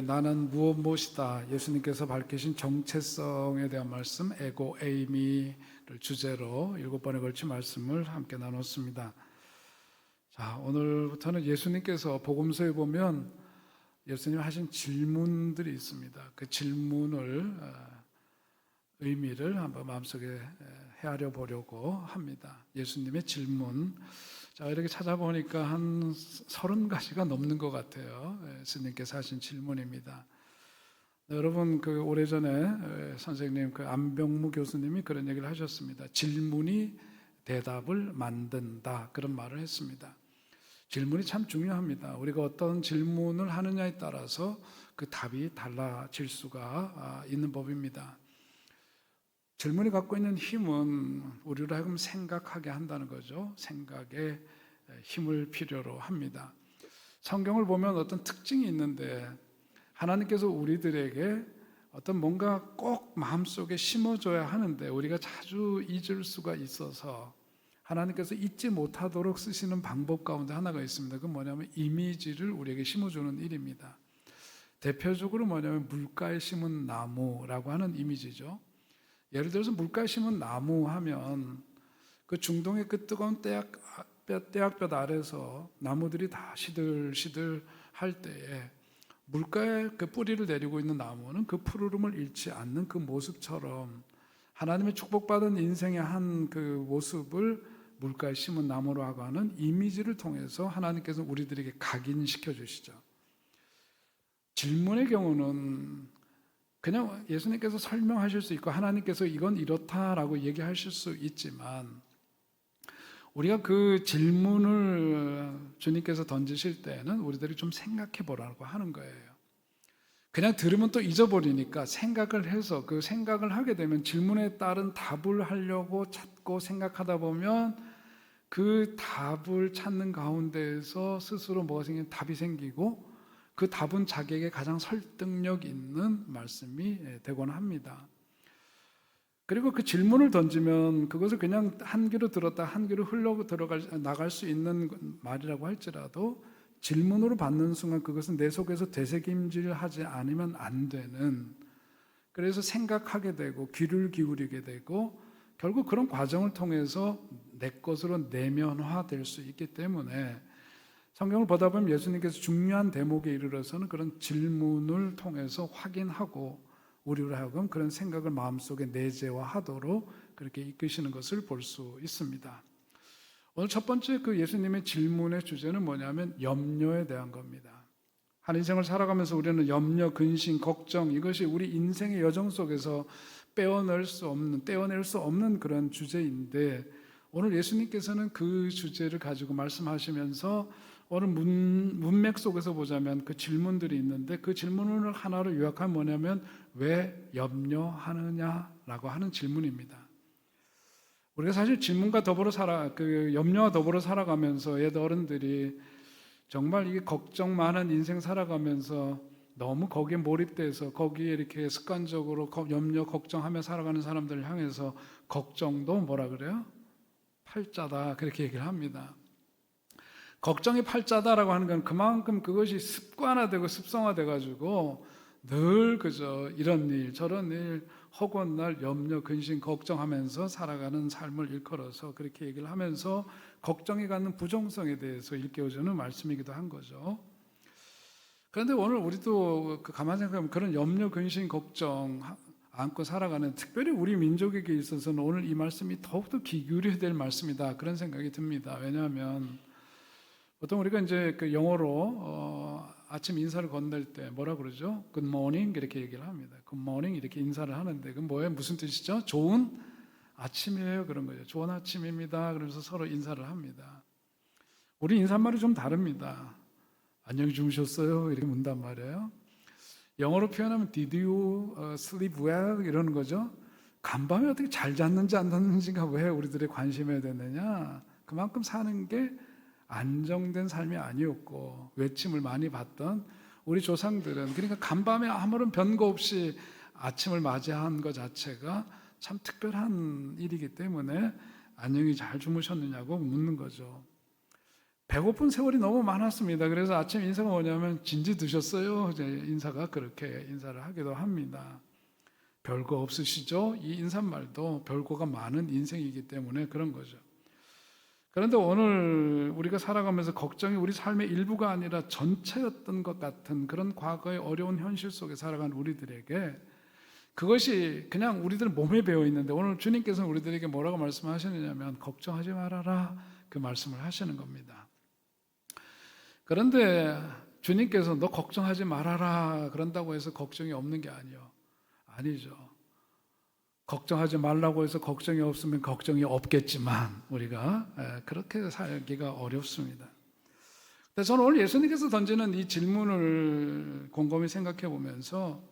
나는 무엇이다, 예수님께서 밝히신 정체성에 대한 말씀, 에고 에이미를 주제로 7번에 걸친 말씀을 함께 나눴습니다. 자, 오늘부터는 예수님께서 복음서에 보면 예수님 하신 질문들이 있습니다. 그 질문을 의미를 한번 마음속에 헤아려 보려고 합니다. 예수님의 질문. 자, 이렇게 찾아보니까 한 30가지가 넘는 것 같아요. 예수님께서 하신 질문입니다. 여러분, 오래전에 선생님, 안병무 교수님이 그런 얘기를 하셨습니다. 질문이 대답을 만든다. 그런 말을 했습니다. 질문이 참 중요합니다. 우리가 어떤 질문을 하느냐에 따라서 그 답이 달라질 수가 있는 법입니다. 질문이 갖고 있는 힘은 우리로 하여금 생각하게 한다는 거죠. 생각에 힘을 필요로 합니다. 성경을 보면 어떤 특징이 있는데, 하나님께서 우리들에게 어떤 뭔가 꼭 마음속에 심어줘야 하는데 우리가 자주 잊을 수가 있어서 하나님께서 잊지 못하도록 쓰시는 방법 가운데 하나가 있습니다. 그건 뭐냐면 이미지를 우리에게 심어주는 일입니다. 대표적으로 뭐냐면 물가에 심은 나무라고 하는 이미지죠. 예를 들어서 물가에 심은 나무 하면 그 중동의 그 뜨거운 떼약볕 아래서 나무들이 다 시들시들 할 때에 물가에 그 뿌리를 내리고 있는 나무는 그 푸르름을 잃지 않는 그 모습처럼 하나님의 축복받은 인생의 한 그 모습을 물가에 심은 나무로 하고 하는 이미지를 통해서 하나님께서 우리들에게 각인시켜 주시죠. 질문의 경우는 그냥 예수님께서 설명하실 수 있고 하나님께서 이건 이렇다라고 얘기하실 수 있지만, 우리가 그 질문을 주님께서 던지실 때는 우리들이 좀 생각해 보라고 하는 거예요. 그냥 들으면 또 잊어버리니까 생각을 해서 그 생각을 하게 되면 질문에 따른 답을 하려고 찾고 생각하다 보면 그 답을 찾는 가운데에서 스스로 뭐가 생기면 답이 생기고, 그 답은 자기에게 가장 설득력 있는 말씀이 되곤 합니다. 그리고 그 질문을 던지면 그것을 그냥 한 귀로 들었다 한 귀로 나갈 수 있는 말이라고 할지라도 질문으로 받는 순간 그것은 내 속에서 되새김질하지 않으면 안 되는, 그래서 생각하게 되고 귀를 기울이게 되고 결국 그런 과정을 통해서 내 것으로 내면화될 수 있기 때문에 성경을 보다 보면 예수님께서 중요한 대목에 이르러서는 그런 질문을 통해서 확인하고 우리로 하여금 그런 생각을 마음속에 내재화하도록 그렇게 이끄시는 것을 볼 수 있습니다. 오늘 첫 번째 예수님의 질문의 주제는 뭐냐면 염려에 대한 겁니다. 한 인생을 살아가면서 우리는 염려, 근심, 걱정, 이것이 우리 인생의 여정 속에서 떼어낼 수 없는 그런 주제인데, 오늘 예수님께서는 그 주제를 가지고 말씀하시면서 오늘 문맥 속에서 보자면 그 질문들이 있는데, 그 질문을 하나로 요약하면 뭐냐면 왜 염려하느냐라고 하는 질문입니다. 우리가 사실 질문과 더불어 염려와 더불어 살아가면서 옛 어른들이 정말 이게 걱정 많은 인생 살아가면서 너무 거기에 몰입돼서 거기에 이렇게 습관적으로 염려, 걱정하며 살아가는 사람들을 향해서 걱정도 뭐라 그래요? 팔자다, 그렇게 얘기를 합니다. 걱정이 팔자다라고 하는 건 그만큼 그것이 습관화되고 습성화돼가지고 늘 그저 이런 일 저런 일 허구한 날 염려, 근심, 걱정하면서 살아가는 삶을 일컬어서 그렇게 얘기를 하면서 걱정이 갖는 부정성에 대해서 일깨워주는 말씀이기도 한 거죠. 그런데 오늘 우리도 가만히 생각하면 그런 염려, 근심, 걱정 안고 살아가는, 특별히 우리 민족에게 있어서는 오늘 이 말씀이 더욱더 귀 기울여야 될 말씀이다, 그런 생각이 듭니다. 왜냐하면 보통 우리가 이제 영어로 아침 인사를 건넬 때 뭐라 그러죠? Good morning 이렇게 얘기를 합니다. Good morning 이렇게 인사를 하는데 그건 뭐예요? 무슨 뜻이죠? 좋은 아침이에요, 그런 거죠. 좋은 아침입니다. 그러면서 서로 인사를 합니다. 우리 인사말이 좀 다릅니다. 안녕히 주무셨어요? 이렇게 묻단 말이에요. 영어로 표현하면 Did you sleep well? 이러는 거죠. 간밤에 어떻게 잘 잤는지 안 잤는지가 왜 우리들의 관심이 되느냐? 그만큼 사는 게 안정된 삶이 아니었고 외침을 많이 받던 우리 조상들은, 그러니까 간밤에 아무런 변거 없이 아침을 맞이한 것 자체가 참 특별한 일이기 때문에 안녕히 잘 주무셨느냐고 묻는 거죠. 배고픈 세월이 너무 많았습니다. 그래서 아침 인사가 뭐냐면 진지 드셨어요? 이제 인사가 그렇게 인사를 하기도 합니다. 별거 없으시죠? 이 인사말도 별거가 많은 인생이기 때문에 그런 거죠. 그런데 오늘 우리가 살아가면서 걱정이 우리 삶의 일부가 아니라 전체였던 것 같은 그런 과거의 어려운 현실 속에 살아간 우리들에게 그것이 그냥 우리들 몸에 배어 있는데 오늘 주님께서는 우리들에게 뭐라고 말씀하시느냐면 걱정하지 말아라 그 말씀을 하시는 겁니다. 그런데 주님께서 너 걱정하지 말아라 그런다고 해서 걱정이 없는 게 아니죠. 걱정하지 말라고 해서 걱정이 없으면 걱정이 없겠지만 우리가 그렇게 살기가 어렵습니다. 근데 저는 오늘 예수님께서 던지는 이 질문을 곰곰이 생각해 보면서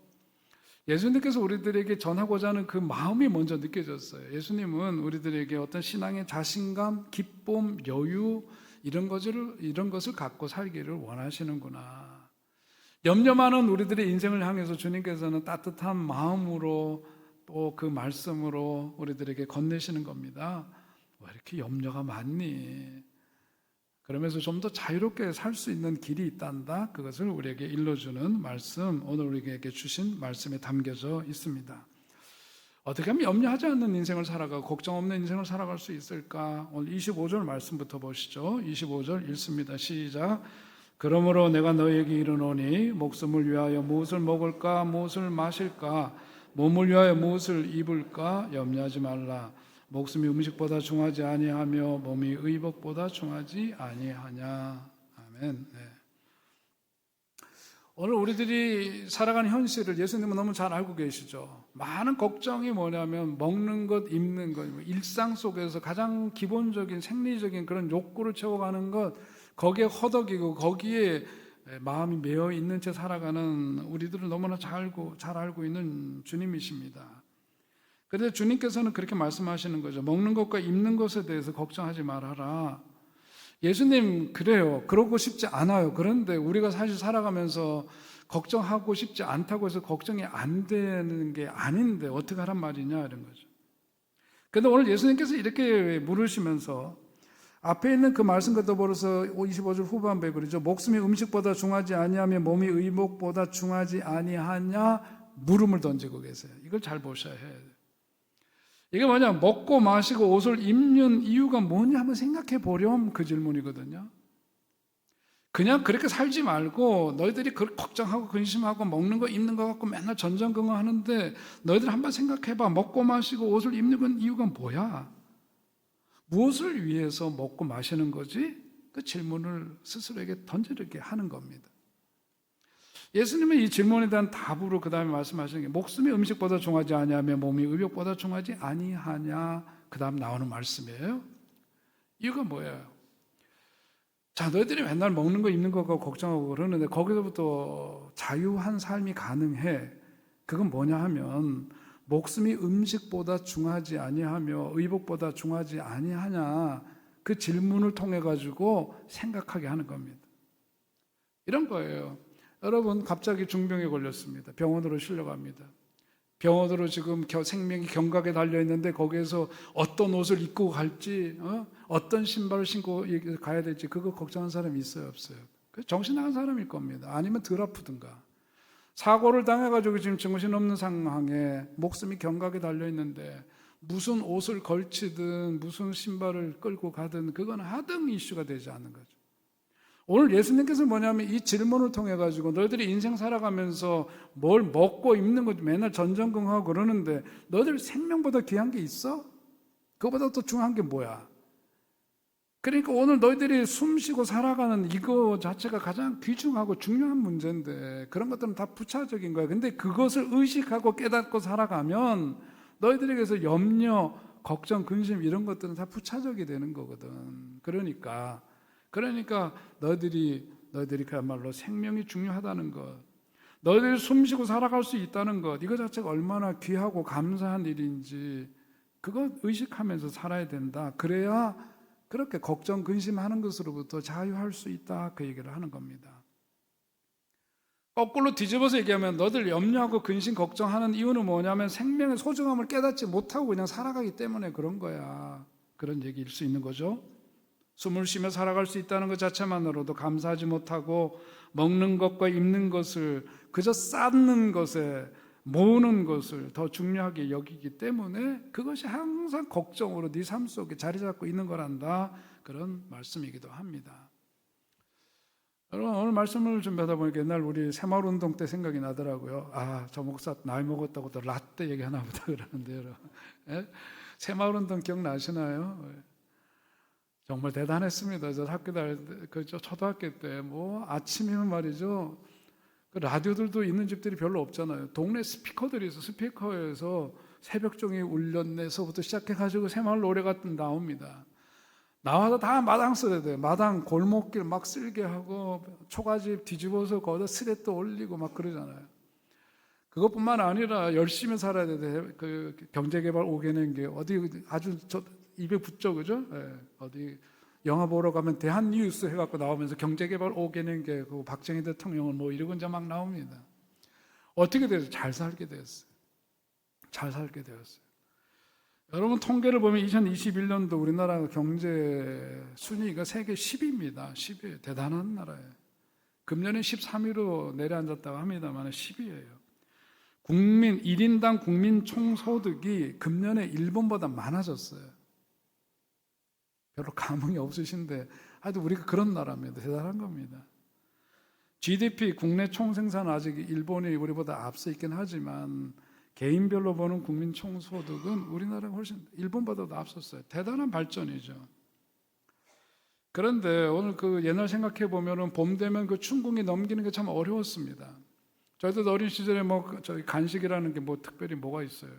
예수님께서 우리들에게 전하고자 하는 그 마음이 먼저 느껴졌어요. 예수님은 우리들에게 어떤 신앙의 자신감, 기쁨, 여유 이런 것을 갖고 살기를 원하시는구나. 염려 많은 우리들의 인생을 향해서 주님께서는 따뜻한 마음으로 또 그 말씀으로 우리들에게 건네시는 겁니다. 왜 이렇게 염려가 많니? 그러면서 좀 더 자유롭게 살 수 있는 길이 있단다. 그것을 우리에게 일러주는 말씀, 오늘 우리에게 주신 말씀에 담겨져 있습니다. 어떻게 하면 염려하지 않는 인생을 살아가고 걱정 없는 인생을 살아갈 수 있을까? 오늘 25절 말씀부터 보시죠. 25절 읽습니다. 시작. 그러므로 내가 너에게 이르노니 목숨을 위하여 무엇을 먹을까 무엇을 마실까 몸을 위하여 무엇을 입을까 염려하지 말라. 목숨이 음식보다 중하지 아니하며 몸이 의복보다 중하지 아니하냐. 아멘. 네. 오늘 우리들이 살아가는 현실을 예수님은 너무 잘 알고 계시죠. 많은 걱정이 뭐냐면 먹는 것, 입는 것, 일상 속에서 가장 기본적인 생리적인 그런 욕구를 채워가는 것, 거기에 허덕이고 거기에 마음이 매여 있는 채 살아가는 우리들을 너무나 잘 알고 있는 주님이십니다. 그런데 주님께서는 그렇게 말씀하시는 거죠. 먹는 것과 입는 것에 대해서 걱정하지 말아라. 예수님 그래요. 그러고 싶지 않아요. 그런데 우리가 사실 살아가면서 걱정하고 싶지 않다고 해서 걱정이 안 되는 게 아닌데 어떻게 하란 말이냐 이런 거죠. 그런데 오늘 예수님께서 이렇게 물으시면서 앞에 있는 그 말씀과 더불어서 25절 후반부에 그러죠. 목숨이 음식보다 중하지 아니하며 몸이 의복보다 중하지 아니하냐 물음을 던지고 계세요. 이걸 잘 보셔야 해요. 이게 뭐냐, 먹고 마시고 옷을 입는 이유가 뭐냐 한번 생각해 보렴 그 질문이거든요. 그냥 그렇게 살지 말고 너희들이 그렇게 걱정하고 근심하고 먹는 거 입는 거 갖고 맨날 전전긍긍하는데 너희들 한번 생각해봐. 먹고 마시고 옷을 입는 건 이유가 뭐야? 무엇을 위해서 먹고 마시는 거지? 그 질문을 스스로에게 던지게 하는 겁니다. 예수님은 이 질문에 대한 답으로 그 다음에 말씀하시는 게 목숨이 음식보다 중하지 아니하며 몸이 의복보다 중하지 아니하냐 그 다음 나오는 말씀이에요. 이유가 뭐예요? 자, 너희들이 맨날 먹는 거 입는 거 걱정하고 그러는데 거기서부터 자유한 삶이 가능해. 그건 뭐냐 하면 목숨이 음식보다 중하지 아니하며 의복보다 중하지 아니하냐 그 질문을 통해 가지고 생각하게 하는 겁니다. 이런 거예요. 여러분 갑자기 중병에 걸렸습니다. 병원으로 실려갑니다. 병원으로 지금 생명이 경각에 달려있는데 거기에서 어떤 옷을 입고 갈지 어떤 신발을 신고 가야 될지 그거 걱정하는 사람이 있어요 없어요? 정신 나간 사람일 겁니다. 아니면 덜 아프든가. 사고를 당해가지고 지금 정신없는 상황에 목숨이 경각에 달려있는데 무슨 옷을 걸치든 무슨 신발을 끌고 가든 그건 하등 이슈가 되지 않는 거죠. 오늘 예수님께서 뭐냐면 이 질문을 통해 가지고 너희들이 인생 살아가면서 뭘 먹고 입는 거 맨날 전전긍긍하고 그러는데 너희들 생명보다 귀한 게 있어? 그거보다 더 중요한 게 뭐야? 그러니까 오늘 너희들이 숨쉬고 살아가는 이거 자체가 가장 귀중하고 중요한 문제인데 그런 것들은 다 부차적인 거야. 근데 그것을 의식하고 깨닫고 살아가면 너희들에게서 염려, 걱정, 근심 이런 것들은 다 부차적이 되는 거거든. 그러니까 너희들이 그야말로 생명이 중요하다는 것, 너희들이 숨쉬고 살아갈 수 있다는 것, 이거 자체가 얼마나 귀하고 감사한 일인지 그거 의식하면서 살아야 된다. 그래야 그렇게 걱정, 근심하는 것으로부터 자유할 수 있다. 그 얘기를 하는 겁니다. 거꾸로 뒤집어서 얘기하면 너희들 염려하고 근심, 걱정하는 이유는 뭐냐면 생명의 소중함을 깨닫지 못하고 그냥 살아가기 때문에 그런 거야. 그런 얘기일 수 있는 거죠. 숨을 쉬며 살아갈 수 있다는 것 자체만으로도 감사하지 못하고 먹는 것과 입는 것을 그저 쌓는 것에 모으는 것을 더 중요하게 여기기 때문에 그것이 항상 걱정으로 네 삶 속에 자리 잡고 있는 거란다. 그런 말씀이기도 합니다. 여러분, 오늘 말씀을 준비하다 보니까 옛날 우리 새마을운동 때 생각이 나더라고요. 아, 저 목사 나이 먹었다고 또 라떼 얘기하나 보다 그러는데 여러분. 예? 새마을운동 기억나시나요? 정말 대단했습니다. 저 학교 다닐 때, 초등학교 때 뭐 아침이면 말이죠. 그 라디오들도 있는 집들이 별로 없잖아요. 동네 스피커들이 있어. 스피커에서 새벽종이 울렸네서부터 시작해가지고 새마을 노래가 나옵니다. 나와서 다 마당 써야 돼요. 마당 골목길 막 쓸게 하고 초가집 뒤집어서 거기다 스레또 올리고 막 그러잖아요. 그것뿐만 아니라 열심히 살아야 돼. 그 경제개발 5개년 게 어디 아주 입에 붙죠, 그죠? 네. 어디 영화 보러 가면 대한뉴스 해갖고 나오면서 경제개발 5개년 계 그 박정희 대통령은 뭐 이러고 이제 막 나옵니다. 어떻게 됐어요? 잘 살게 됐어요. 잘 살게 되었어요. 여러분 통계를 보면 2021년도 우리나라 경제 순위가 세계 10위입니다. 10위예요. 대단한 나라예요. 금년에 13위로 내려앉았다고 합니다만 10위예요. 국민 1인당 국민 총소득이 금년에 일본보다 많아졌어요. 별로 감흥이 없으신데 하여튼 우리가 그런 나라입니다. 대단한 겁니다. GDP 국내 총생산은 아직 일본이 우리보다 앞서 있긴 하지만 개인별로 보는 국민 총소득은 우리나라가 훨씬 일본보다도 앞섰어요. 대단한 발전이죠. 그런데 오늘 그 옛날 생각해 보면은 봄 되면 그 춘궁이 넘기는 게 참 어려웠습니다. 저희도 어린 시절에 뭐 저희 간식이라는 게 뭐 특별히 뭐가 있어요.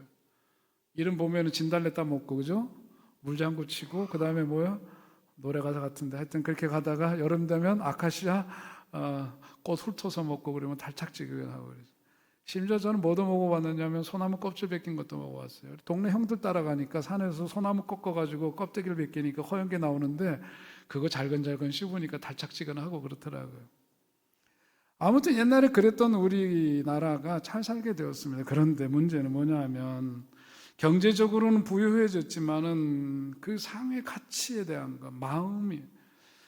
이름 보면은 진달래 따 먹고 그죠? 물장구 치고 그 다음에 뭐야? 노래 가사 같은데 하여튼 그렇게 가다가 여름 되면 아카시아 꽃 훑어서 먹고 그러면 달착지근하고 그러죠. 심지어 저는 뭐도 먹어봤느냐면 소나무 껍질 벗긴 것도 먹어봤어요. 동네 형들 따라가니까 산에서 소나무 꺾어가지고 껍데기를 벗기니까 허연 게 나오는데 그거 잘근잘근 씹으니까 달착지근하고 그렇더라고요. 아무튼 옛날에 그랬던 우리나라가 잘 살게 되었습니다. 그런데 문제는 뭐냐면 경제적으로는 부유해졌지만은 그 삶의 가치에 대한 거, 마음이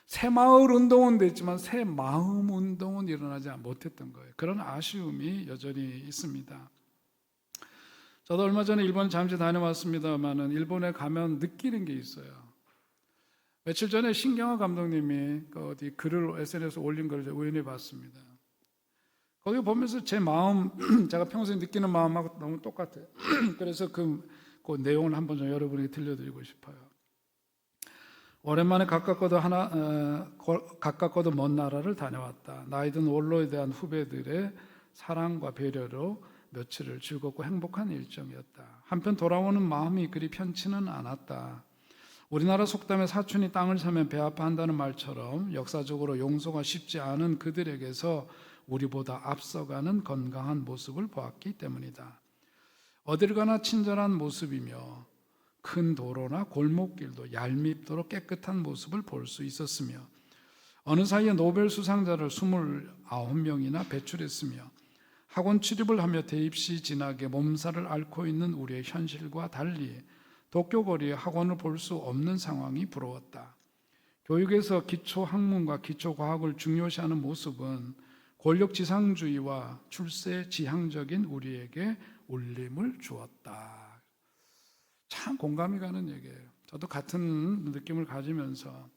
새마을 운동은 됐지만 새 마음 운동은 일어나지 못했던 거예요. 그런 아쉬움이 여전히 있습니다. 저도 얼마 전에 일본 잠시 다녀왔습니다만은 일본에 가면 느끼는 게 있어요. 며칠 전에 신경화 감독님이 어디 글을 SNS에 올린 걸 우연히 봤습니다. 거기 보면서 제 마음, 제가 평소에 느끼는 마음하고 너무 똑같아요. 그래서 그 내용을 한번 좀 여러분에게 들려드리고 싶어요. 오랜만에 가깝고도 먼 나라를 다녀왔다. 나이든 원로에 대한 후배들의 사랑과 배려로 며칠을 즐겁고 행복한 일정이었다. 한편 돌아오는 마음이 그리 편치는 않았다. 우리나라 속담에 사촌이 땅을 사면 배 아파한다는 말처럼 역사적으로 용서가 쉽지 않은 그들에게서 우리보다 앞서가는 건강한 모습을 보았기 때문이다. 어딜 가나 친절한 모습이며 큰 도로나 골목길도 얄밉도록 깨끗한 모습을 볼 수 있었으며 어느 사이에 노벨 수상자를 29명이나 배출했으며 학원 출입을 하며 대입시 진학에 몸살을 앓고 있는 우리의 현실과 달리 도쿄거리에 학원을 볼 수 없는 상황이 부러웠다. 교육에서 기초학문과 기초과학을 중요시하는 모습은 권력지상주의와 출세지향적인 우리에게 울림을 주었다. 참 공감이 가는 얘기예요. 저도 같은 느낌을 가지면서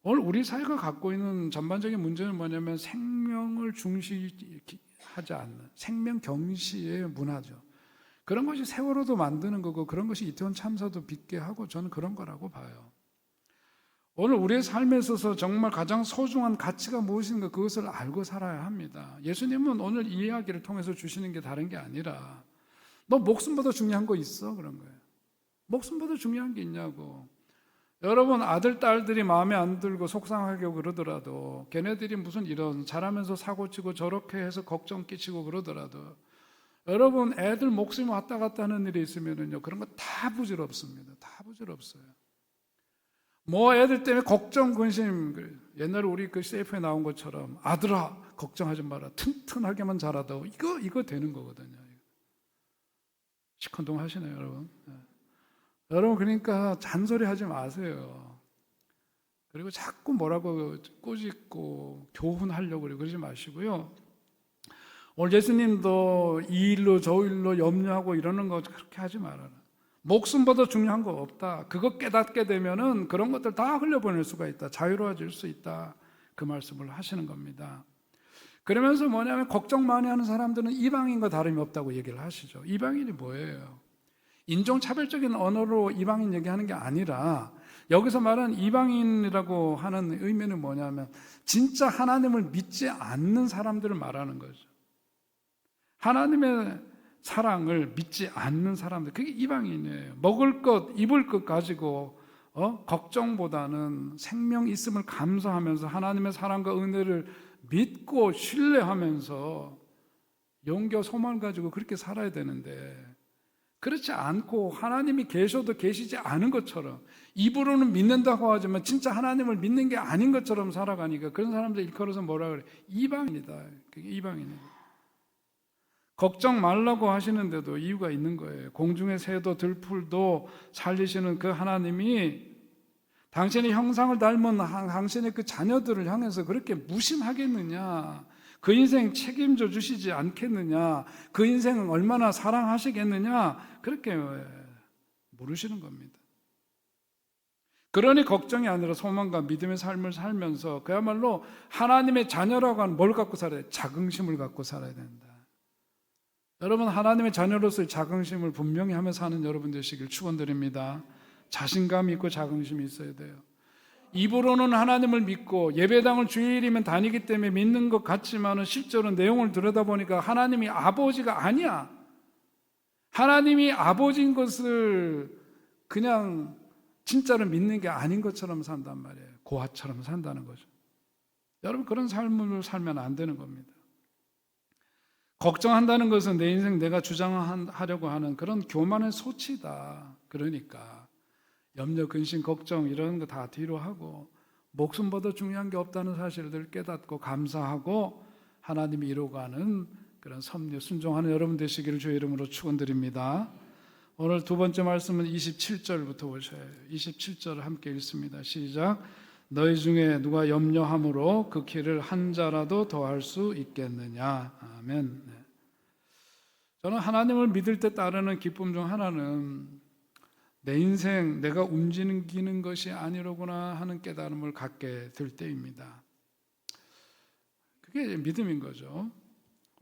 오늘 우리 사회가 갖고 있는 전반적인 문제는 뭐냐면 생명을 중시하지 않는 생명 경시의 문화죠. 그런 것이 세월호도 만드는 거고 그런 것이 이태원 참사도 빚게 하고 저는 그런 거라고 봐요. 오늘 우리의 삶에 있어서 정말 가장 소중한 가치가 무엇인가 그것을 알고 살아야 합니다. 예수님은 오늘 이 이야기를 통해서 주시는 게 다른 게 아니라 너 목숨보다 중요한 거 있어? 그런 거예요. 목숨보다 중요한 게 있냐고. 여러분 아들, 딸들이 마음에 안 들고 속상하게 그러더라도 걔네들이 무슨 이런 잘하면서 사고치고 저렇게 해서 걱정 끼치고 그러더라도 여러분 애들 목숨이 왔다 갔다 하는 일이 있으면요 그런 거 다 부질없습니다. 다 부질없어요. 뭐 애들 때문에 걱정, 근심 옛날에 우리 그 CF에 나온 것처럼 아들아 걱정하지 마라 튼튼하게만 자라다오 이거 되는 거거든요. 시큰둥 하시네요 여러분. 여러분 그러니까 잔소리 하지 마세요. 그리고 자꾸 뭐라고 꾸짖고 교훈하려고 그러지 마시고요. 오늘 예수님도 이 일로 저 일로 염려하고 이러는 거 그렇게 하지 말아라. 목숨보다 중요한 거 없다. 그거 깨닫게 되면은 그런 것들 다 흘려보낼 수가 있다. 자유로워질 수 있다. 그 말씀을 하시는 겁니다. 그러면서 뭐냐면 걱정 많이 하는 사람들은 이방인과 다름이 없다고 얘기를 하시죠. 이방인이 뭐예요? 인종차별적인 언어로 이방인 얘기하는 게 아니라 여기서 말하는 이방인이라고 하는 의미는 뭐냐면 진짜 하나님을 믿지 않는 사람들을 말하는 거죠. 하나님의 사랑을 믿지 않는 사람들, 그게 이방인이에요. 먹을 것, 입을 것 가지고 걱정보다는 생명 있음을 감사하면서 하나님의 사랑과 은혜를 믿고 신뢰하면서 용기와 소망을 가지고 그렇게 살아야 되는데, 그렇지 않고 하나님이 계셔도 계시지 않은 것처럼 입으로는 믿는다고 하지만 진짜 하나님을 믿는 게 아닌 것처럼 살아가니까 그런 사람들 일컬어서 뭐라 그래? 이방인이다. 그게 이방인이에요. 걱정 말라고 하시는데도 이유가 있는 거예요. 공중의 새도 들풀도 살리시는 그 하나님이 당신의 형상을 닮은 당신의 그 자녀들을 향해서 그렇게 무심하겠느냐? 그 인생 책임져 주시지 않겠느냐? 그 인생은 얼마나 사랑하시겠느냐? 그렇게 물으시는 겁니다. 그러니 걱정이 아니라 소망과 믿음의 삶을 살면서 그야말로 하나님의 자녀라고 하는 뭘 갖고 살아야 돼? 자긍심을 갖고 살아야 된다. 여러분, 하나님의 자녀로서의 자긍심을 분명히 하면서 사는 여러분 되시길 축원드립니다. 자신감이 있고 자긍심이 있어야 돼요. 입으로는 하나님을 믿고 예배당을 주일이면 다니기 때문에 믿는 것 같지만 실제로 내용을 들여다보니까 하나님이 아버지가 아니야. 하나님이 아버지인 것을 그냥 진짜로 믿는 게 아닌 것처럼 산단 말이에요. 고아처럼 산다는 거죠. 여러분, 그런 삶을 살면 안 되는 겁니다. 걱정한다는 것은 내 인생 내가 주장하려고 하는 그런 교만의 소치다. 그러니까 염려, 근심, 걱정 이런 거 다 뒤로 하고 목숨보다 중요한 게 없다는 사실을 깨닫고 감사하고 하나님이 이루어가는 그런 섭리 순종하는 여러분 되시기를 주의 이름으로 축원드립니다. 오늘 두 번째 말씀은 27절부터 보셔요. 27절을 함께 읽습니다. 시작. 너희 중에 누가 염려함으로 그 길을 한 자라도 더할 수 있겠느냐. 아멘. 저는 하나님을 믿을 때 따르는 기쁨 중 하나는 내 인생 내가 움직이는 것이 아니로구나 하는 깨달음을 갖게 될 때입니다. 그게 믿음인 거죠.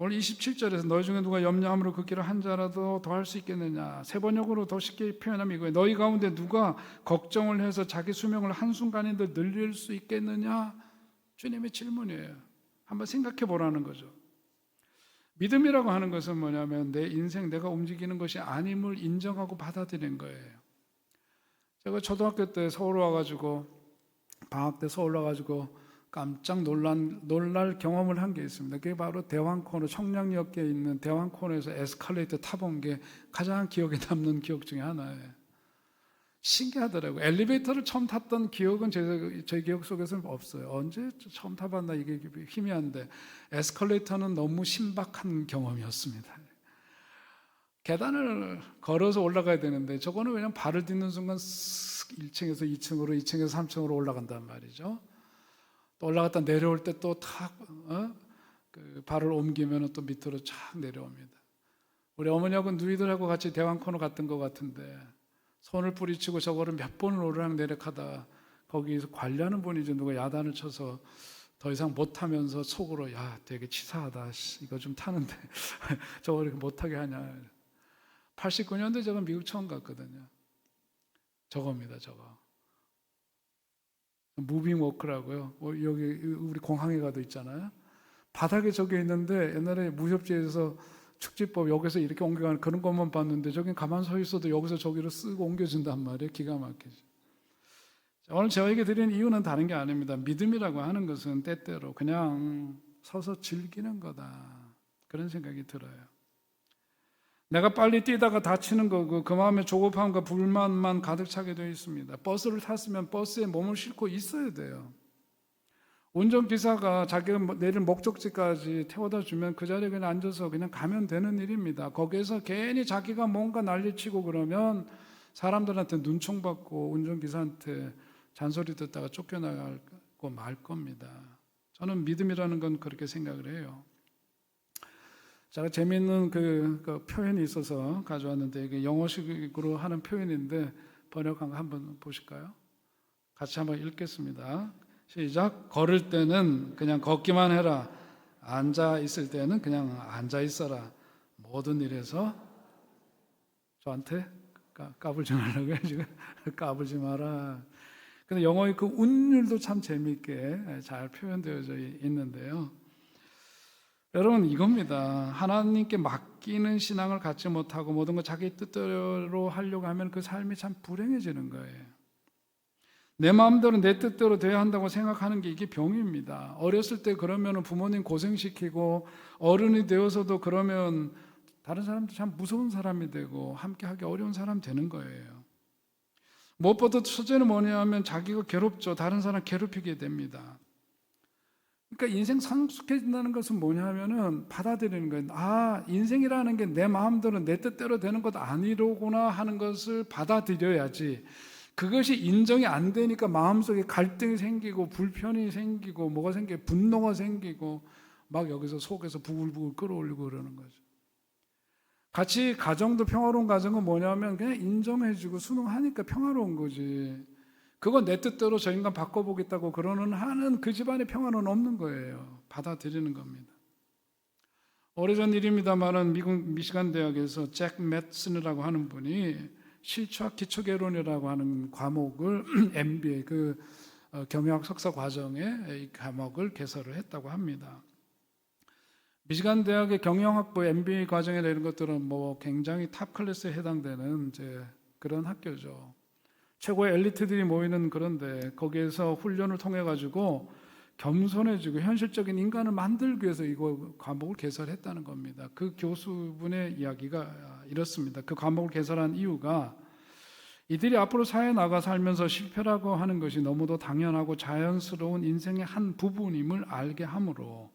오늘 27절에서 너희 중에 누가 염려함으로 그 길을 한 자라도 더 할 수 있겠느냐. 세 번역으로 더 쉽게 표현하면 이거예요. 너희 가운데 누가 걱정을 해서 자기 수명을 한순간인데 늘릴 수 있겠느냐. 주님의 질문이에요. 한번 생각해 보라는 거죠. 믿음이라고 하는 것은 뭐냐면 내 인생 내가 움직이는 것이 아님을 인정하고 받아들이는 거예요. 제가 초등학교 때 서울 와가지고 방학 때 서울 와가지고 깜짝 놀랄 경험을 한 게 있습니다. 그게 바로 대왕코너, 청량역에 있는 대왕코너에서 에스컬레이터 타본 게 가장 기억에 남는 기억 중에 하나예요. 신기하더라고요. 엘리베이터를 처음 탔던 기억은 제 기억 속에서는 없어요. 언제 처음 타봤나 이게 희미한데 에스컬레이터는 너무 신박한 경험이었습니다. 계단을 걸어서 올라가야 되는데 저거는 그냥 발을 딛는 순간 1층에서 2층으로 2층에서 3층으로 올라간단 말이죠. 또 올라갔다 내려올 때 또 그 발을 옮기면 또 밑으로 쫙 내려옵니다. 우리 어머니하고 누이들하고 같이 대왕코너 갔던 것 같은데 손을 뿌리치고 저거를 몇 번을 오르락내리락하다 거기서 관리하는 분이 이제 누가 야단을 쳐서 더 이상 못하면서 속으로 야 되게 치사하다 이거 좀 타는데 저거 이렇게 못하게 하냐. 89년도에 제가 미국 처음 갔거든요. 저겁니다. 저거 무빙 워크라고요. 여기 우리 공항에 가도 있잖아요. 바닥에 저게 있는데 옛날에 무협지에서 축지법 여기서 이렇게 옮겨가는 그런 것만 봤는데 저긴 가만 서 있어도 여기서 저기로 쓰고 옮겨진단 말이에요. 기가 막히죠. 오늘 저에게 드리는 이유는 다른 게 아닙니다. 믿음이라고 하는 것은 때때로 그냥 서서 즐기는 거다. 그런 생각이 들어요. 내가 빨리 뛰다가 다치는 거고 그 마음에 조급함과 불만만 가득 차게 되어 있습니다. 버스를 탔으면 버스에 몸을 싣고 있어야 돼요. 운전기사가 자기가 내릴 목적지까지 태워다 주면 그 자리에 그냥 앉아서 그냥 가면 되는 일입니다. 거기에서 괜히 자기가 뭔가 난리치고 그러면 사람들한테 눈총받고 운전기사한테 잔소리 듣다가 쫓겨나고 말 겁니다. 저는 믿음이라는 건 그렇게 생각을 해요. 제가 재미있는 그 표현이 있어서 가져왔는데 이게 영어식으로 하는 표현인데 번역한 거 한번 보실까요? 같이 한번 읽겠습니다. 시작. 걸을 때는 그냥 걷기만 해라. 앉아 있을 때는 그냥 앉아 있어라. 모든 일에서 저한테 까불지 말라고요. 지금 까불지 마라. 근데 영어의 그 운율도 참 재미있게 잘 표현되어져 있는데요. 여러분 이겁니다. 하나님께 맡기는 신앙을 갖지 못하고 모든 걸 자기 뜻대로 하려고 하면 그 삶이 참 불행해지는 거예요. 내 마음대로 내 뜻대로 돼야 한다고 생각하는 게 이게 병입니다. 어렸을 때 그러면 부모님 고생시키고 어른이 되어서도 그러면 다른 사람도 참 무서운 사람이 되고 함께하기 어려운 사람 되는 거예요. 무엇보다 첫째는 뭐냐면 자기가 괴롭죠. 다른 사람 괴롭히게 됩니다. 그러니까 인생 성숙해진다는 것은 뭐냐면은 받아들이는 거예요. 아, 인생이라는 게 내 마음대로 내 뜻대로 되는 것 아니로구나 하는 것을 받아들여야지. 그것이 인정이 안 되니까 마음속에 갈등이 생기고 불편이 생기고 뭐가 생기고 분노가 생기고 막 여기서 속에서 부글부글 끓어올리고 그러는 거죠. 같이 가정도 평화로운 가정은 뭐냐면 그냥 인정해주고 순응하니까 평화로운 거지. 그건 내 뜻대로 저 인간 바꿔보겠다고 그러는 하는 그 집안의 평화는 없는 거예요. 받아들이는 겁니다. 오래전 일입니다만은 미국 미시간 대학에서 잭 매슨이라고 하는 분이 실추학 기초개론이라고 하는 과목을 MBA 경영학 석사 과정에 이 과목을 개설을 했다고 합니다. 미시간 대학의 경영학부 MBA 과정이나 이런 것들은 뭐 굉장히 탑 클래스에 해당되는 이제 그런 학교죠. 최고의 엘리트들이 모이는 그런데 거기에서 훈련을 통해 가지고 겸손해지고 현실적인 인간을 만들기 위해서 이거 과목을 개설했다는 겁니다. 그 교수분의 이야기가 이렇습니다. 그 과목을 개설한 이유가 이들이 앞으로 사회에 나가 살면서 실패라고 하는 것이 너무도 당연하고 자연스러운 인생의 한 부분임을 알게 하므로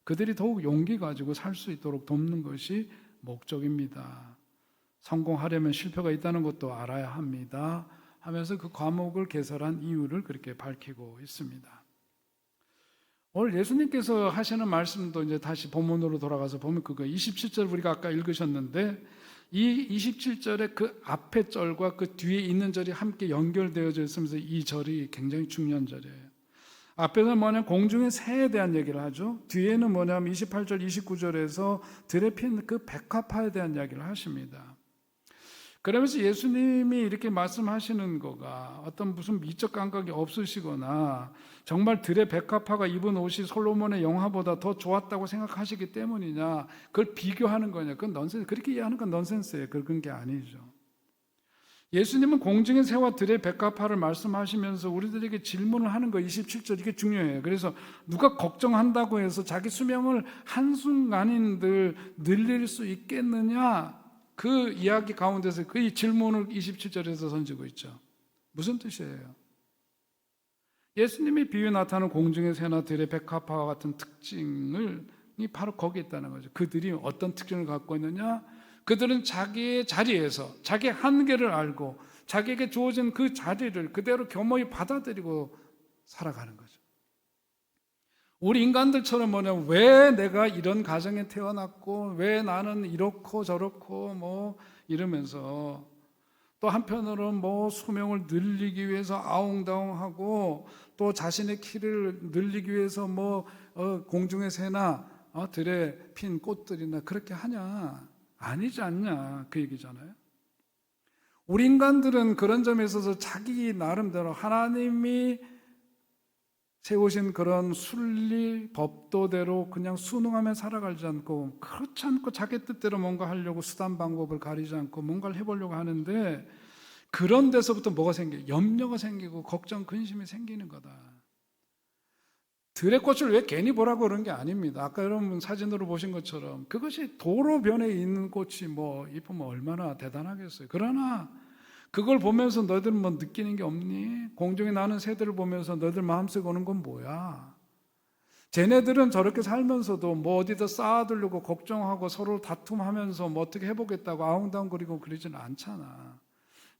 그들이 더욱 용기 가지고 살 수 있도록 돕는 것이 목적입니다. 성공하려면 실패가 있다는 것도 알아야 합니다. 하면서 그 과목을 개설한 이유를 그렇게 밝히고 있습니다. 오늘 예수님께서 하시는 말씀도 이제 다시 본문으로 돌아가서 보면 그거 27절 우리가 아까 읽으셨는데 이 27절의 그 앞에 절과 그 뒤에 있는 절이 함께 연결되어져 있으면서 이 절이 굉장히 중요한 절이에요. 앞에서는 뭐냐면 공중의 새에 대한 얘기를 하죠. 뒤에는 뭐냐면 28절 29절에서 들에 핀 그 백합화에 대한 이야기를 하십니다. 그러면서 예수님이 이렇게 말씀하시는 거가 어떤 무슨 미적 감각이 없으시거나 정말 들의 백합화가 입은 옷이 솔로몬의 영화보다 더 좋았다고 생각하시기 때문이냐, 그걸 비교하는 거냐, 그건 넌센스. 그렇게 이해하는 건 넌센스예요. 그런 게 아니죠. 예수님은 공중의 새와 들의 백합화를 말씀하시면서 우리들에게 질문을 하는 거 27절 이게 중요해요. 그래서 누가 걱정한다고 해서 자기 수명을 한순간인들 늘릴 수 있겠느냐, 그 이야기 가운데서 그 질문을 27절에서 던지고 있죠. 무슨 뜻이에요? 예수님이 비유에 나타나는 공중의 새나 들의 백합화와 같은 특징이 바로 거기에 있다는 거죠. 그들이 어떤 특징을 갖고 있느냐? 그들은 자기의 자리에서 자기의 한계를 알고 자기에게 주어진 그 자리를 그대로 겸허히 받아들이고 살아가는 거죠. 우리 인간들처럼 뭐냐면 왜 내가 이런 가정에 태어났고 왜 나는 이렇고 저렇고 뭐 이러면서 또 한편으로는 뭐 수명을 늘리기 위해서 아웅다웅하고 또 자신의 키를 늘리기 위해서 뭐 공중의 새나 들에 핀 꽃들이나 그렇게 하냐? 아니지 않냐? 그 얘기잖아요. 우리 인간들은 그런 점에 있어서 자기 나름대로 하나님이 세우신 그런 순리, 법도대로 그냥 순응하며 살아가지 않고 그렇지 않고 자기 뜻대로 뭔가 하려고 수단 방법을 가리지 않고 뭔가를 해보려고 하는데 그런 데서부터 뭐가 생겨요? 염려가 생기고 걱정, 근심이 생기는 거다. 들의 꽃을 왜 괜히 보라고 그런 게 아닙니다. 아까 여러분 사진으로 보신 것처럼 그것이 도로변에 있는 꽃이 뭐 이쁘면 얼마나 대단하겠어요. 그러나 그걸 보면서 너희들 뭐 느끼는 게 없니? 공중에 나는 새들을 보면서 너희들 마음속에 오는 건 뭐야? 쟤네들은 저렇게 살면서도 뭐 어디다 쌓아두려고 걱정하고 서로 다툼하면서 뭐 어떻게 해보겠다고 아웅다웅거리고 그러지는 않잖아.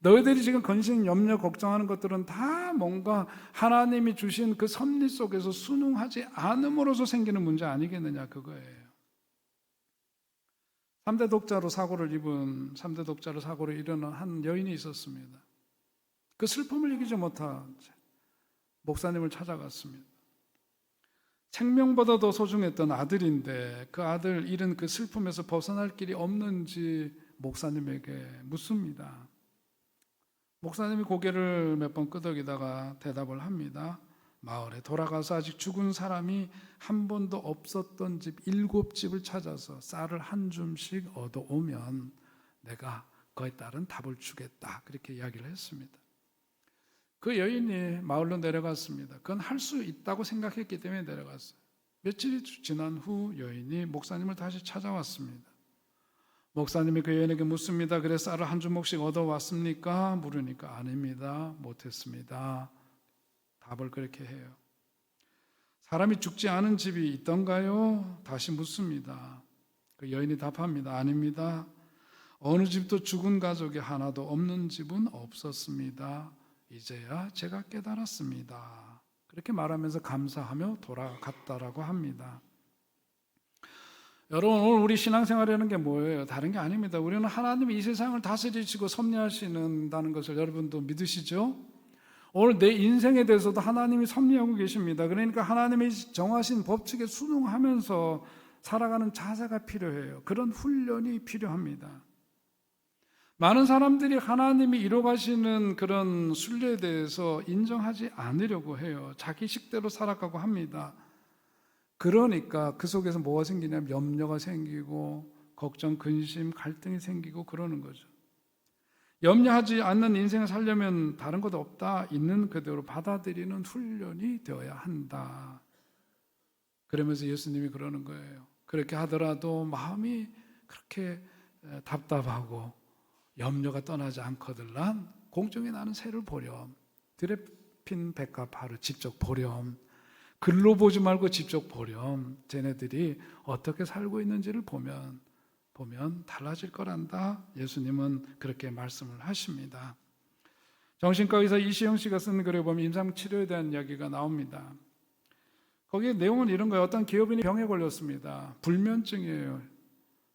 너희들이 지금 근심, 염려, 걱정하는 것들은 다 뭔가 하나님이 주신 그 섭리 속에서 순응하지 않음으로써 생기는 문제 아니겠느냐, 그거예요. 3대 독자로 사고를 일어난 한 여인이 있었습니다. 그 슬픔을 이기지 못한 목사님을 찾아갔습니다. 생명보다 더 소중했던 아들인데 그 아들 잃은 그 슬픔에서 벗어날 길이 없는지 목사님에게 묻습니다. 목사님이 고개를 몇 번 끄덕이다가 대답을 합니다. 마을에 돌아가서 아직 죽은 사람이 한 번도 없었던 집 7집을 찾아서 쌀을 한 줌씩 얻어오면 내가 그에 따른 답을 주겠다. 그렇게 이야기를 했습니다. 그 여인이 마을로 내려갔습니다. 그건 할 수 있다고 생각했기 때문에 내려갔어요. 며칠이 지난 후 여인이 목사님을 다시 찾아왔습니다. 목사님이 그 여인에게 묻습니다. 그래 쌀을 한 주먹씩 얻어왔습니까? 물으니까 아닙니다. 못했습니다. 답을 그렇게 해요. 사람이 죽지 않은 집이 있던가요? 다시 묻습니다. 그 여인이 답합니다. 아닙니다. 어느 집도 죽은 가족이 하나도 없는 집은 없었습니다. 이제야 제가 깨달았습니다. 그렇게 말하면서 감사하며 돌아갔다라고 합니다. 여러분, 오늘 우리 신앙생활이라는 게 뭐예요? 다른 게 아닙니다. 우리는 하나님이 이 세상을 다스리시고 섭리하시는다는 것을 여러분도 믿으시죠? 오늘 내 인생에 대해서도 하나님이 섭리하고 계십니다. 그러니까 하나님이 정하신 법칙에 순응하면서 살아가는 자세가 필요해요. 그런 훈련이 필요합니다. 많은 사람들이 하나님이 이뤄가시는 그런 순리에 대해서 인정하지 않으려고 해요. 자기 식대로 살아가고 합니다. 그러니까 그 속에서 뭐가 생기냐면 염려가 생기고 걱정, 근심, 갈등이 생기고 그러는 거죠. 염려하지 않는 인생을 살려면 다른 것 없다. 있는 그대로 받아들이는 훈련이 되어야 한다. 그러면서 예수님이 그러는 거예요. 그렇게 하더라도 마음이 그렇게 답답하고 염려가 떠나지 않거들란 공중에 나는 새를 보렴. 들에 핀 백합화를 직접 보렴. 글로 보지 말고 직접 보렴. 쟤네들이 어떻게 살고 있는지를 보면 달라질 거란다. 예수님은 그렇게 말씀을 하십니다. 정신과 의사 이시영 씨가 쓴 글에 보면 임상치료에 대한 이야기가 나옵니다. 거기에 내용은 이런 거예요. 어떤 기업인이 병에 걸렸습니다. 불면증이에요.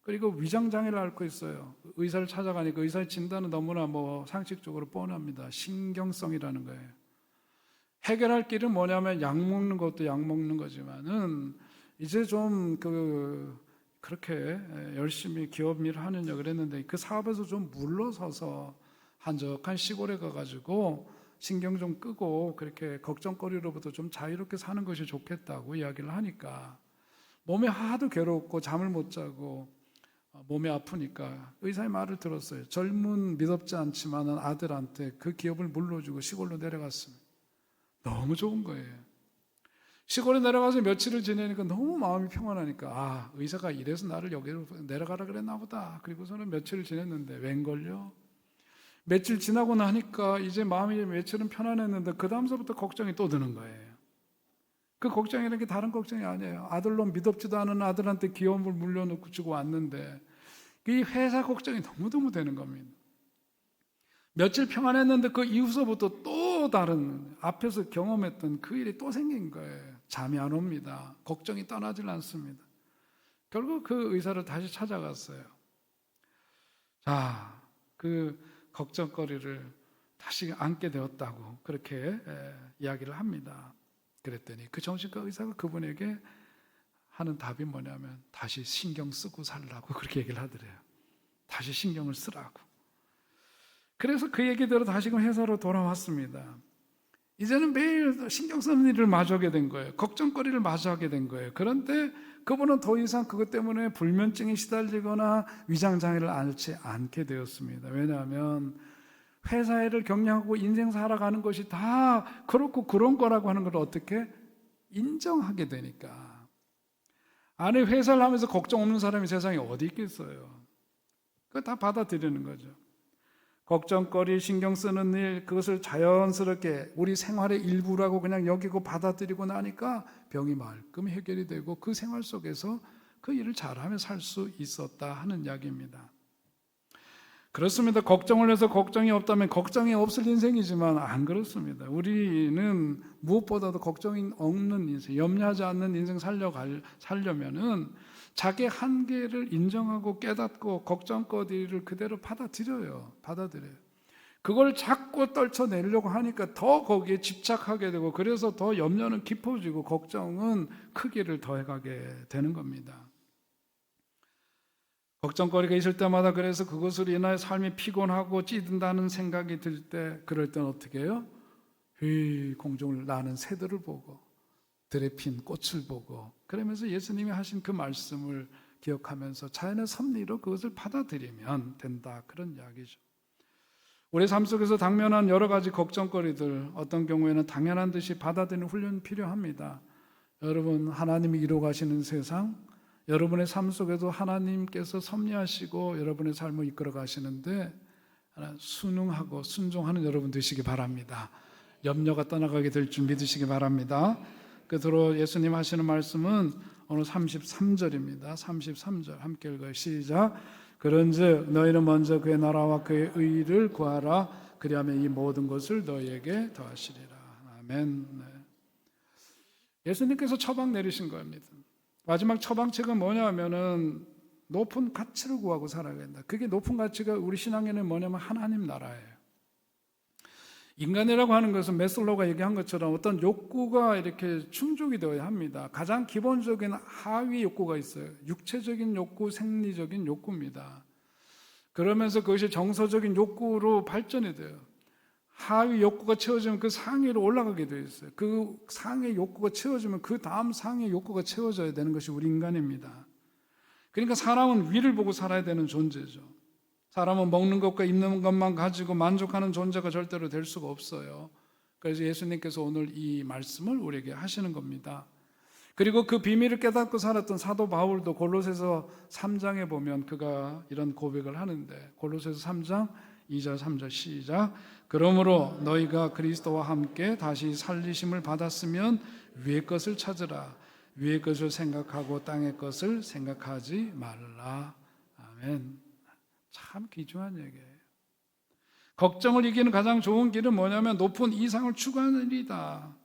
그리고 위장장애를 앓고 있어요. 의사를 찾아가니까 의사의 진단은 너무나 상식적으로 뻔합니다. 신경성이라는 거예요. 해결할 길은 뭐냐면 약 먹는 것도 약 먹는 거지만은 이제 좀 그렇게 열심히 기업 일을 하느냐 그랬는데 그 사업에서 좀 물러서서 한적한 시골에 가가지고 신경 좀 끄고 그렇게 걱정거리로부터 좀 자유롭게 사는 것이 좋겠다고 이야기를 하니까 몸이 하도 괴롭고 잠을 못 자고 몸이 아프니까 의사의 말을 들었어요. 젊은 미덥지 않지만은 아들한테 그 기업을 물려주고 시골로 내려갔습니다. 너무 좋은 거예요. 시골에 내려가서 며칠을 지내니까 너무 마음이 평안하니까 의사가 이래서 나를 여기로 내려가라 그랬나 보다. 그리고서는 며칠을 지냈는데 웬걸요? 며칠 지나고 나니까 이제 마음이 며칠은 편안했는데 그 다음서부터 걱정이 또 드는 거예요. 그 걱정이라는 게 다른 걱정이 아니에요. 아들로 미덥지도 않은 아들한테 기업을 물려놓고 주고 왔는데 이 회사 걱정이 너무너무 되는 겁니다. 며칠 평안했는데 그 이후서부터 또 다른 앞에서 경험했던 그 일이 또 생긴 거예요. 잠이 안 옵니다. 걱정이 떠나질 않습니다. 결국 그 의사를 다시 찾아갔어요. 자, 그 걱정거리를 다시 안게 되었다고 그렇게 이야기를 합니다. 그랬더니 그 정신과 의사가 그분에게 하는 답이 뭐냐면 다시 신경 쓰고 살라고 그렇게 얘기를 하더래요. 다시 신경을 쓰라고. 그래서 그 얘기대로 다시금 회사로 돌아왔습니다. 이제는 매일 신경 쓰는 일을 마주하게 된 거예요. 걱정거리를 마주하게 된 거예요. 그런데 그분은 더 이상 그것 때문에 불면증에 시달리거나 위장장애를 앓지 않게 되었습니다. 왜냐하면 회사 일을 격려하고 인생 살아가는 것이 다 그렇고 그런 거라고 하는 걸 어떻게 인정하게 되니까. 아니 회사를 하면서 걱정 없는 사람이 세상에 어디 있겠어요. 그거 다 받아들이는 거죠. 걱정거리, 신경 쓰는 일, 그것을 자연스럽게 우리 생활의 일부라고 그냥 여기고 받아들이고 나니까 병이 말끔히 해결이 되고 그 생활 속에서 그 일을 잘하며 살 수 있었다 하는 이야기입니다. 그렇습니다. 걱정을 해서 걱정이 없다면 걱정이 없을 인생이지만 안 그렇습니다. 우리는 무엇보다도 걱정이 없는 인생, 염려하지 않는 인생 살려면은 자기 한계를 인정하고 깨닫고 걱정거리를 그대로 받아들여요. 그걸 자꾸 떨쳐내려고 하니까 더 거기에 집착하게 되고, 그래서 더 염려는 깊어지고 걱정은 크기를 더해가게 되는 겁니다. 걱정거리가 있을 때마다 그래서 그것으로 인하여 삶이 피곤하고 찌든다는 생각이 들 때, 그럴 땐 어떻게 해요? 공중을 나는 새들을 보고 들에 핀 꽃을 보고, 그러면서 예수님이 하신 그 말씀을 기억하면서 자연의 섭리로 그것을 받아들이면 된다, 그런 이야기죠. 우리 삶 속에서 당면한 여러 가지 걱정거리들, 어떤 경우에는 당연한 듯이 받아들이는 훈련이 필요합니다. 여러분, 하나님이 이루어가시는 세상, 여러분의 삶 속에도 하나님께서 섭리하시고 여러분의 삶을 이끌어 가시는데 순응하고 순종하는 여러분 되시기 바랍니다. 염려가 떠나가게 될 줄 믿으시기 바랍니다. 그대로 예수님 하시는 말씀은 오늘 33절입니다. 33절 함께 읽어요. 시작. 그런즉 너희는 먼저 그의 나라와 그의 의를 구하라. 그리하면 이 모든 것을 너희에게 더하시리라. 아멘. 네. 예수님께서 처방 내리신 겁니다. 마지막 처방책은 뭐냐면은 높은 가치를 구하고 살아야 된다. 그게 높은 가치가 우리 신앙에는 뭐냐면 하나님 나라예요. 인간이라고 하는 것은 매슬로우가 얘기한 것처럼 어떤 욕구가 이렇게 충족이 되어야 합니다. 가장 기본적인 하위 욕구가 있어요. 육체적인 욕구, 생리적인 욕구입니다. 그러면서 그것이 정서적인 욕구로 발전이 돼요. 하위 욕구가 채워지면 그 상위로 올라가게 되어 있어요. 그 상위 욕구가 채워지면 그 다음 상위 욕구가 채워져야 되는 것이 우리 인간입니다. 그러니까 사람은 위를 보고 살아야 되는 존재죠. 사람은 먹는 것과 입는 것만 가지고 만족하는 존재가 절대로 될 수가 없어요. 그래서 예수님께서 오늘 이 말씀을 우리에게 하시는 겁니다. 그리고 그 비밀을 깨닫고 살았던 사도 바울도 골로새서 3장에 보면 그가 이런 고백을 하는데, 골로새서 3장 2절 3절 시작. 그러므로 너희가 그리스도와 함께 다시 살리심을 받았으면 위의 것을 찾으라. 위의 것을 생각하고 땅의 것을 생각하지 말라. 아멘. 참 귀중한 얘기예요. 걱정을 이기는 가장 좋은 길은 뭐냐면 높은 이상을 추구하는 일이다.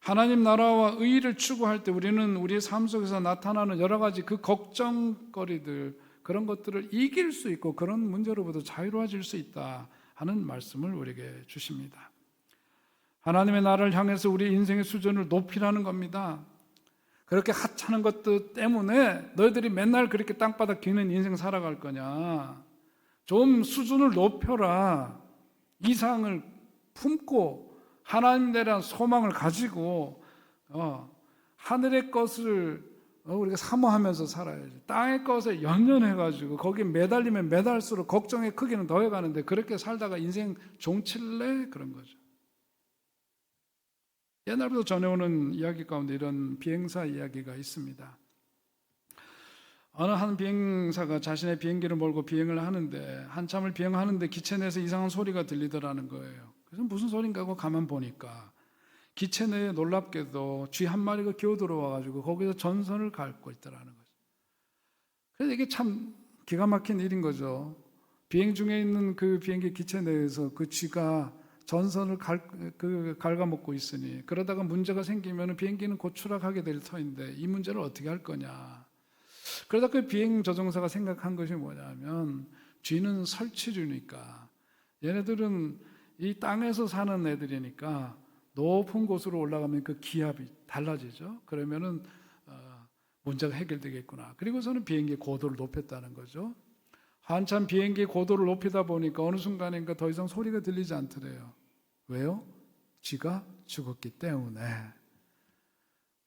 하나님 나라와 의의를 추구할 때 우리는 우리의 삶 속에서 나타나는 여러 가지 그 걱정거리들, 그런 것들을 이길 수 있고 그런 문제로부터 자유로워질 수 있다 하는 말씀을 우리에게 주십니다. 하나님의 나라를 향해서 우리 인생의 수준을 높이라는 겁니다. 그렇게 하찮은 것들 때문에 너희들이 맨날 그렇게 땅바닥 기는 인생 살아갈 거냐? 좀 수준을 높여라. 이상을 품고 하나님에 대한 소망을 가지고 하늘의 것을 우리가 사모하면서 살아야지. 땅의 것에 연연해가지고 거기에 매달리면 매달릴수록 걱정의 크기는 더해가는데, 그렇게 살다가 인생 종칠래? 그런 거죠. 옛날부터 전해오는 이야기 가운데 이런 비행사 이야기가 있습니다. 어느 한 비행사가 자신의 비행기를 몰고 비행을 하는데, 한참을 비행하는데 기체 내에서 이상한 소리가 들리더라는 거예요. 그래서 무슨 소린가 하고 가만 보니까 기체 내에 놀랍게도 쥐 한 마리가 기어 들어와가지고 거기서 전선을 밟고 있더라는 거죠. 그래서 이게 참 기가 막힌 일인 거죠. 비행 중에 있는 그 비행기 기체 내에서 그 쥐가 전선을 갉아먹고 있으니, 그러다가 문제가 생기면 비행기는 곧 추락하게 될 터인데 이 문제를 어떻게 할 거냐. 그러다 그 비행 조종사가 생각한 것이 뭐냐면, 쥐는 설치류니까 얘네들은 이 땅에서 사는 애들이니까 높은 곳으로 올라가면 그 기압이 달라지죠. 그러면은 문제가 해결되겠구나. 그리고서는 비행기의 고도를 높였다는 거죠. 한참 비행기의 고도를 높이다 보니까 어느 순간인가 더 이상 소리가 들리지 않더래요. 왜요? 쥐가 죽었기 때문에.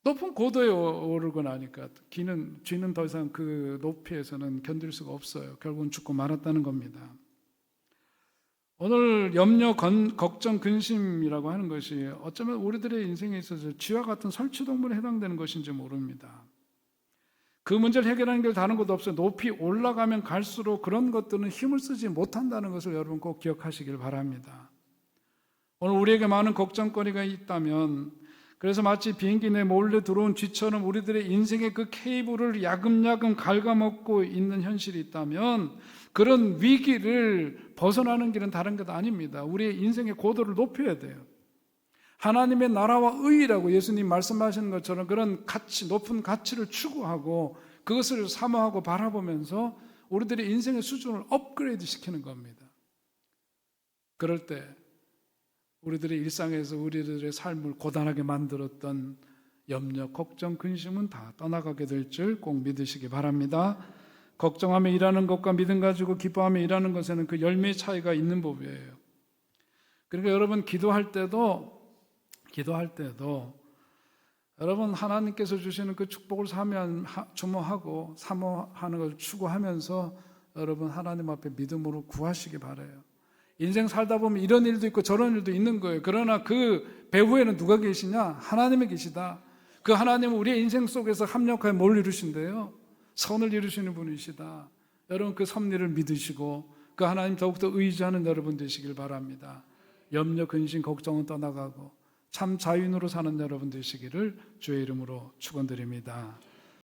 높은 고도에 오르고 나니까 쥐는 더 이상 그 높이에서는 견딜 수가 없어요. 결국은 죽고 말았다는 겁니다. 오늘 염려, 걱정, 근심이라고 하는 것이 어쩌면 우리들의 인생에 있어서 쥐와 같은 설치동물에 해당되는 것인지 모릅니다. 그 문제를 해결하는 게 다른 것도 없어요. 높이 올라가면 갈수록 그런 것들은 힘을 쓰지 못한다는 것을 여러분 꼭 기억하시길 바랍니다. 오늘 우리에게 많은 걱정거리가 있다면 그래서 마치 비행기 내 몰래 들어온 쥐처럼 우리들의 인생의 그 케이블을 야금야금 갉아먹고 있는 현실이 있다면 그런 위기를 벗어나는 길은 다른 것 아닙니다. 우리의 인생의 고도를 높여야 돼요. 하나님의 나라와 의라고 예수님 말씀하시는 것처럼 그런 가치, 높은 가치를 추구하고 그것을 사모하고 바라보면서 우리들의 인생의 수준을 업그레이드 시키는 겁니다. 그럴 때 우리들의 일상에서 우리들의 삶을 고단하게 만들었던 염려, 걱정, 근심은 다 떠나가게 될 줄 꼭 믿으시기 바랍니다. 걱정하며 일하는 것과 믿음 가지고 기뻐하며 일하는 것에는 그 열매의 차이가 있는 법이에요. 그러니까 여러분 기도할 때도 여러분 하나님께서 주시는 그 축복을 주모하고 사모하는 것을 추구하면서 여러분 하나님 앞에 믿음으로 구하시기 바라요. 인생 살다 보면 이런 일도 있고 저런 일도 있는 거예요. 그러나 그 배후에는 누가 계시냐? 하나님이 계시다. 그 하나님은 우리의 인생 속에서 합력하여 뭘 이루신대요? 선을 이루시는 분이시다. 여러분 그 섭리를 믿으시고 그 하나님 더욱더 의지하는 여러분 되시길 바랍니다. 염려, 근심, 걱정은 떠나가고 참 자유인으로 사는 여러분 되시기를 주의 이름으로 축원드립니다.